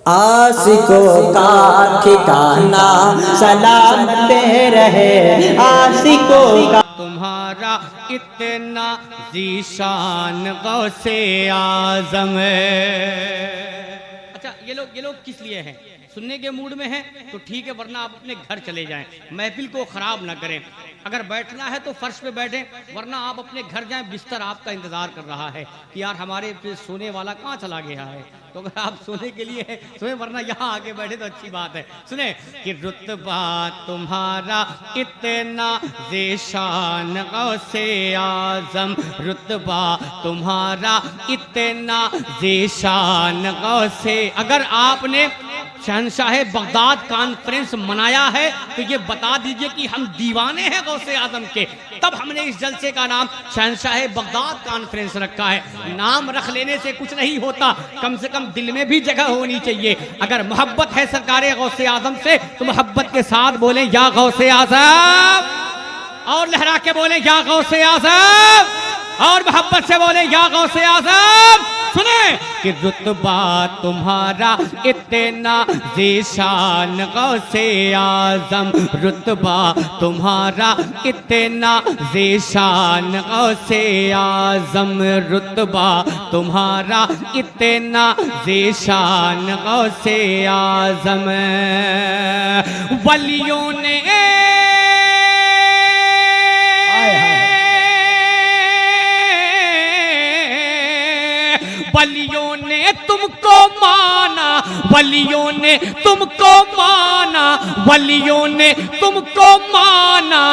عاشقوں کا ٹھکانہ سلامت رہے، عاشقوں کا تمہارا اتنا ذیشان غوث اعظم ہے۔ اچھا یہ لوگ کس لیے ہیں؟ سننے کے موڈ میں ہیں تو ٹھیک ہے، ورنہ آپ اپنے گھر چلے جائیں، محفل کو خراب نہ کریں۔ اگر بیٹھنا ہے تو فرش پہ بیٹھیں، ورنہ آپ اپنے گھر جائیں، بستر آپ کا انتظار کر رہا ہے کہ یار ہمارے سونے والا کہاں چلا گیا ہے۔ تو اگر آپ سونے کے لیے ہیں سویں، ورنہ یہاں آگے بیٹھے تو اچھی بات ہے۔ سنیں کہ رتبہ تمہارا اتنا ذیشان غوث اعظم، رتبہ تمہارا اتنا ذیشان غوث۔ اگر آپ نے شہنشاہ بغداد کانفرنس منایا ہے تو یہ بتا دیجئے کہ ہم دیوانے ہیں غوث اعظم کے، تب ہم نے اس جلسے کا نام شہنشاہ بغداد کانفرنس رکھا ہے۔ نام رکھ لینے سے کچھ نہیں ہوتا، کم سے کم دل میں بھی جگہ ہونی چاہیے۔ اگر محبت ہے سرکار غوث اعظم سے تو محبت کے ساتھ بولیں یا غوث اعظم، اور لہرا کے بولیں یا غوث اعظم، اور محبت سے بولیں یا غوث اعظم۔ سنیں کہ رتبہ تمہارا اتنا ذیشان غوث اعظم، رتبہ تمہارا اتنا ذیشان غوث اعظم، رتبہ تمہارا اتنا ذیشان غوث اعظم۔ ولیوں نے ولیوں نے تم کو مانا، ولیوں نے تم کو مانا، ولیوں نے تم کو مانا،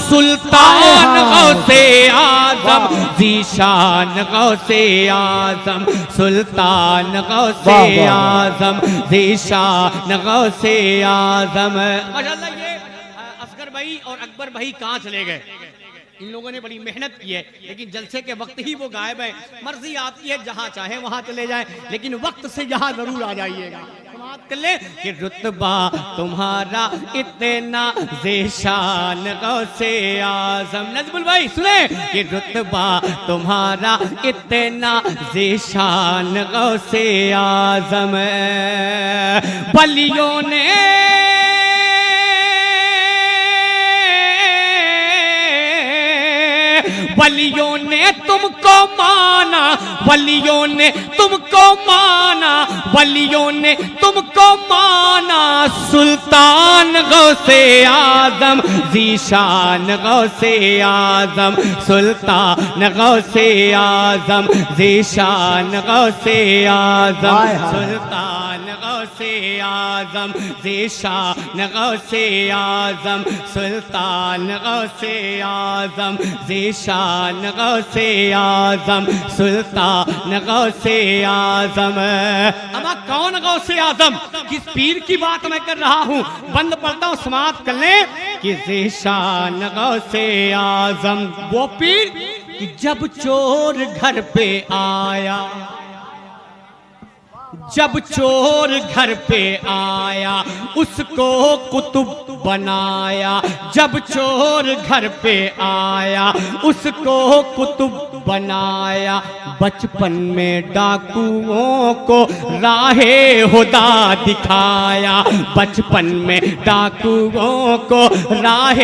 سلطان غوث اعظم، ذیشان غوث اعظم، سلطان غوث اعظم، ذیشان غوث اعظم۔ ماشاءاللہ یہ اصغر بھائی اور اکبر بھائی کہاں چلے گئے؟ ان لوگوں نے بڑی محنت کی ہے، لیکن جلسے کے وقت ہی وہ غائب ہیں۔ مرضی آپ کی ہے، جہاں چاہیں وہاں چلے جائیں، لیکن وقت سے یہاں ضرور آ جائیے گا۔ سماعت کر لیں کہ رتبہ تمہارا اتنا ذیشان غوث اعظم۔ نظم البھائی سنیں کہ رتبہ تمہارا اتنا ذیشان غوث اعظم، ولیوں نے ولیوں نے تم کو مانا، ولیوں نے تم کو مانا، ولیوں نے تم کو مانا، سلطان غوث اعظم، ذیشان غوث اعظم، سلطان غوث اعظم، ذیشان غوث اعظم، سلطان غوث اعظم، ذیشان غوث اعظم، سلطان غوث اعظم، ذیشان غوث اعظم، سلطان غوث اعظم۔ اما کون غوث اعظم؟ کس پیر کی بات میں کر رہا ہوں؟ بند پڑھتا ہوں، سماعت کر لیں کہ ذیشان غوث اعظم وہ پیر کہ جب چور گھر پہ آیا، جب چور گھر پہ آیا اس کو قطب بنایا، جب چور گھر پہ آیا اس کو قطب بنایا، بچپن میں ڈاکوؤں کو راہ ہدا دکھایا، بچپن میں ڈاکوؤں کو راہ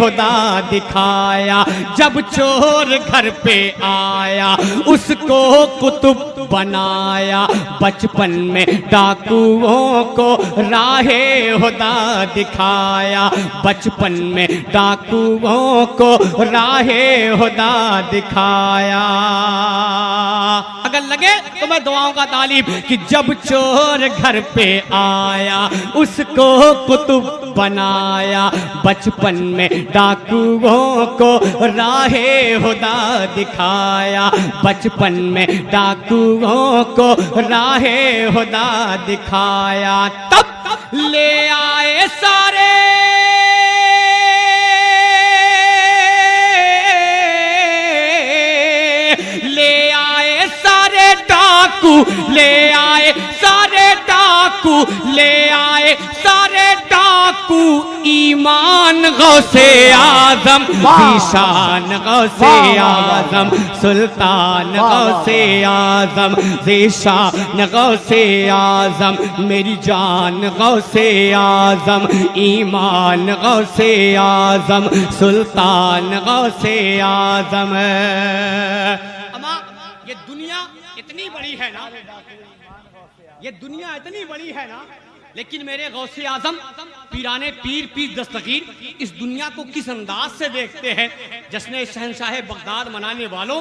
ہدا دکھایا، جب چور گھر پہ آیا اس کو قطب بنایا، بچپن میں ڈاکوؤں کو راہ ہدا دکھایا، بچپن میں ڈاکوؤں کو راہ ہدا دکھایا۔ اگر لگے تو میں دعاؤں کا طالب کہ جب چور گھر پہ آیا اس کو قطب بنایا، بچپن میں ڈاکوؤں کو راہ ہدا دکھایا، بچپن میں ڈاکوؤں کو راہ ہدا دکھایا، تب لے آئے سارے لے آئے سارے ڈاکو، لے آئے سارے ڈاکو ڈاکو لے آئے سارے ڈاکو ایمان غوث اعظم ذیشان غوث اعظم سلطان غوث اعظم ذیشان غوث اعظم میری جان غوث اعظم ایمان غوث اعظم سلطان غوث اعظم. اما یہ دنیا اتنی بڑی ہے نا، یہ دنیا اتنی بڑی ہے نا، لیکن میرے غوث اعظم پیران پیر پیر دستگیر اس دنیا کو کس انداز سے دیکھتے ہیں. جشن شہنشاہ بغداد منانے والوں،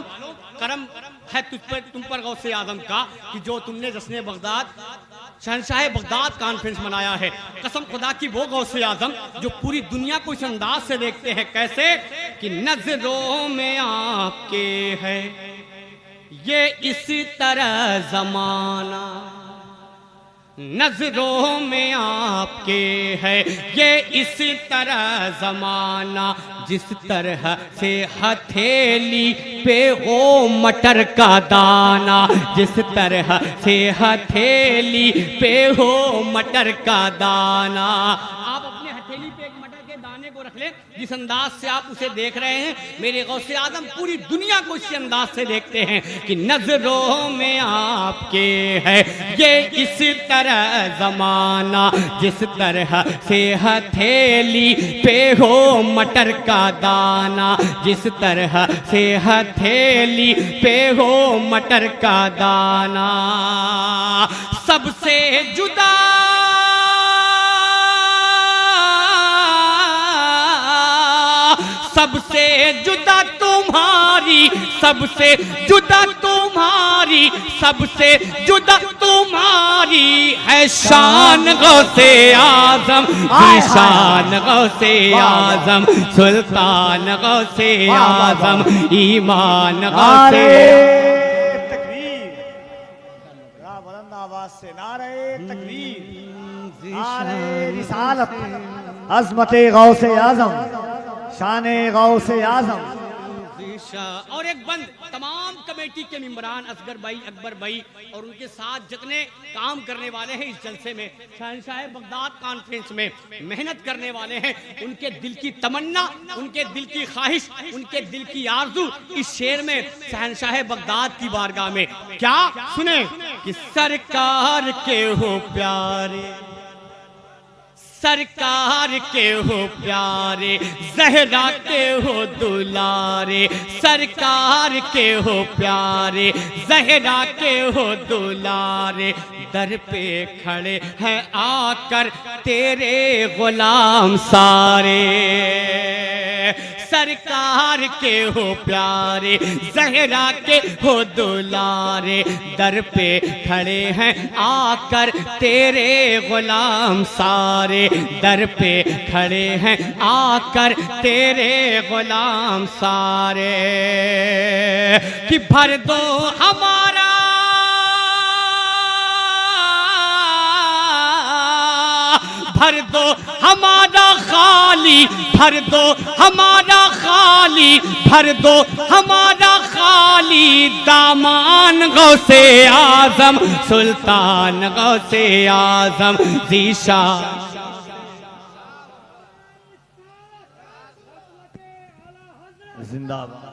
کرم ہے تم پر غوث اعظم کا کہ جو تم نے جشن بغداد شہنشاہ بغداد کانفرنس منایا ہے. قسم خدا کی وہ غوث اعظم جو پوری دنیا کو اس انداز سے دیکھتے ہیں. کیسے کہ نظروں میں آپ کے ہے یہ اس طرح زمانہ، نظروں میں آپ کے ہے یہ اس طرح زمانہ، جس طرح سے ہتھیلی پہ ہو مٹر کا دانہ، جس طرح سے ہتھیلی پہ ہو مٹر کا دانہ. آپ اپنے ہتھیلی پہ ایک مٹر کے دانے کو رکھ لیں، جس انداز سے آپ اسے دیکھ رہے ہیں میرے غوث اعظم پوری دنیا کو اسی انداز سے دیکھتے ہیں کہ نظروں میں آپ کے ہے یہ اس طرح زمانہ، جس طرح سے ہتھیلی پہ ہو مٹر کا دانہ، جس طرح سے ہتھیلی پہ ہو مٹر کا دانہ. سب سے جدا سب سے جدا تمہاری، سب سے جدا تمہاری، سب سے جدا تمہاری ہے شان غوث اعظم، ذیشان غوث اعظم سلطان غوث اعظم ایمان غوث. تکبیر، بلند آواز سے نعرہ تکبیر، نعرہ رسالت، عظمت غوث اعظم، شان غوث اعظم. اور ایک بند تمام کمیٹی کے ممبران اصغر بھائی، اکبر بھائی اور ان کے ساتھ جتنے کام کرنے والے ہیں اس جلسے میں، شہنشاہ بغداد کانفرنس میں محنت کرنے والے ہیں، ان کے دل کی تمنا، ان کے دل کی خواہش، ان کے دل کی آرزو اس شعر میں شہنشاہ بغداد کی بارگاہ میں کیا سنیں کہ سرکار کے ہو پیارے، سرکار کے ہو پیارے، زہرا کے ہو دلارے، سرکار کے ہو پیارے، زہرا کے ہو دلارے، در پہ کھڑے ہیں آ کر تیرے غلام سارے. سرکار کے ہو پیارے، زہرا کے ہو دلارے، در پہ کھڑے ہیں آ کر تیرے غلام سارے، در پہ کھڑے ہیں آ کر تیرے غلام سارے. کہ بھر دو ہمارا بھر دو ہمارا خالی، بھر دو ہمارا خالی، بھر دو ہمارا خالی دامان غوث اعظم سلطان غوث اعظم ذیشان. زندہ باد.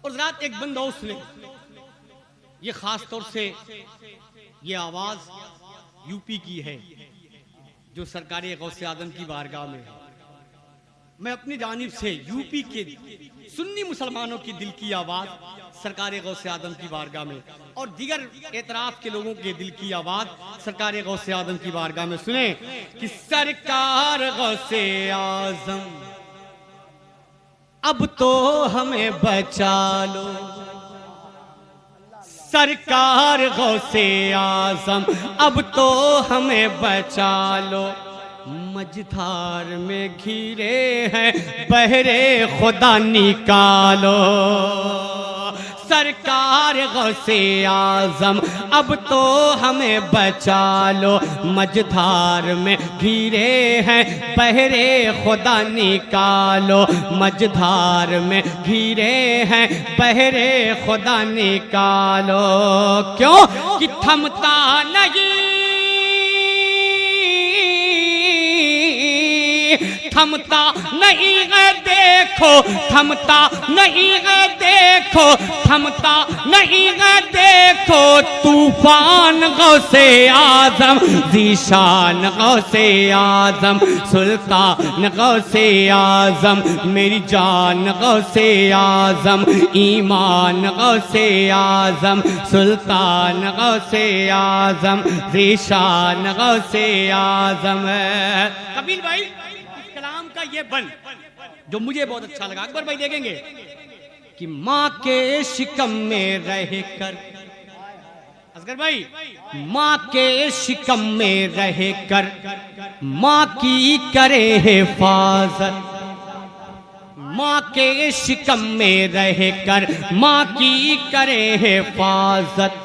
اور ذات ایک بندہ اس نے یہ خاص طور سے یہ آواز یو پی کی ہے جو سرکار غوث اعظم کی بارگاہ میں. میں اپنی جانب سے یو پی کے سنی مسلمانوں کی دل کی آواز سرکار غوث اعظم کی بارگاہ میں اور دیگر اعتراف کے لوگوں کے دل کی آواز سرکار غوث اعظم کی بارگاہ میں سنیں کہ سرکار غوث اعظم اب تو ہمیں بچا لو، سرکار غوث اعظم اب تو ہمیں بچا لو، مجدھار میں گھیرے ہیں بہرے خدا نکالو، سرکار غوث اعظم اب تو ہمیں بچا لو مجدھار میں گھیرے ہیں بہرے خدا نکالو مجدھار میں گھیرے ہیں بہرے خدا نکالو کیوں کہ تھمتا نہیں تھمتا نہیں ہے دیکھو تھمتا نہیں ہے دیکھو تھمتا نہیں ہے دیکھو طوفان غوث اعظم ذیشان غوث اعظم سلطان غوث اعظم میری جان غوث اعظم ایمان غوث اعظم سلطان غوث اعظم ذیشان غوث اعظم قبیل بھائی کلام کا یہ بن جو مجھے بہت اچھا لگا اکبر بھائی دیکھیں گے کہ ماں کے شکم میں رہ کر اصغر بھائی ماں کے شکم میں رہ کر ماں کی کرے حفاظت ماں کے شکم میں رہ کر ماں کی کرے حفاظت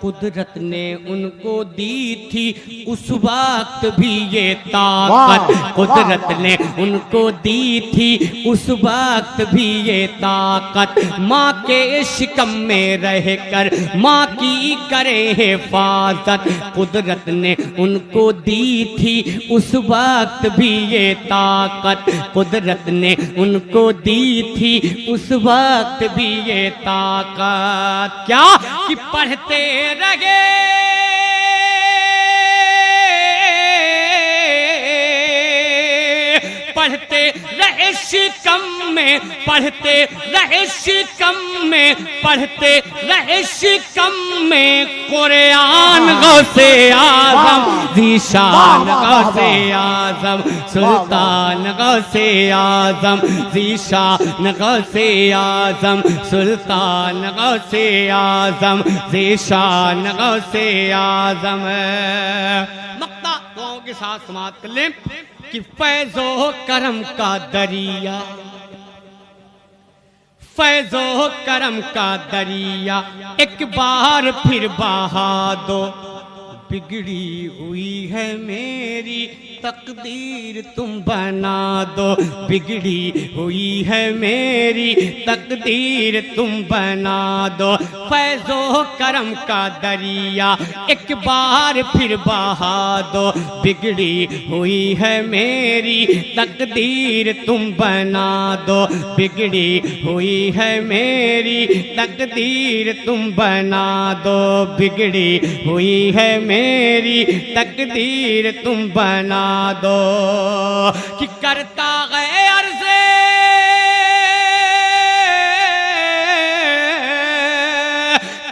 قدرت نے ان کو دی تھی اس وقت بھی یہ طاقت قدرت نے ان کو دی تھی اس وقت بھی یہ طاقت ماں کے شکم میں رہ کر ماں کی کرے حفاظت قدرت نے ان کو دی تھی اس وقت بھی یہ طاقت قدرت نے ان کو دی تھی اس وقت بھی یہ طاقت کیا کہ پڑھتے رہے پڑھتے رہے شکم میں پڑھتے رہے شکم میں پڑھتے رہے شکم میں قرآن غوث اعظم ذیشان غوث اعظم سلطان غوث اعظم ذیشان غوث اعظم سلطان غوث اعظم ذیشان غوث اعظم مقطع دعاؤں کے ساتھ سماعت کر لیں کہ فیض و کرم کا دریا فیض و کرم کا دریا ایک بار پھر بہا دو بگڑی ہوئی ہے میری تقدیر تم بنا دو بگڑی ہوئی ہے میری تقدیر تم بنا دو فیض و کرم کا دریا ایک بار پھر بہا دو بگڑی ہوئی ہے میری تقدیر تم بنا دو بگڑی ہوئی ہے میری تقدیر تم بنا دو بگڑی ہوئی ہے میری تقدیر تم بنا دو کہ کرتا ہے عرض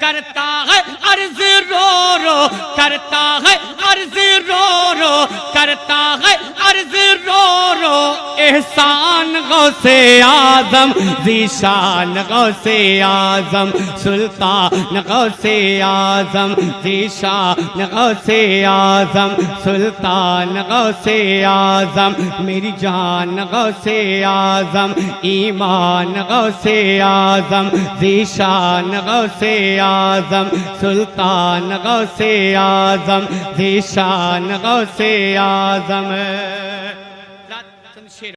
کرتا ہے عرض رو رو کرتا ہے عرض رو رو کرتا ہے عرض رو رو احسان غوث اعظم ذیشان غوث اعظم سلطان غوث اعظم ذیشان غوث اعظم سلطان غوث اعظم میری جان غوث اعظم ایمان غوث اعظم ذیشان غوث اعظم سلطان غوث اعظم ذیشان غوث اعظم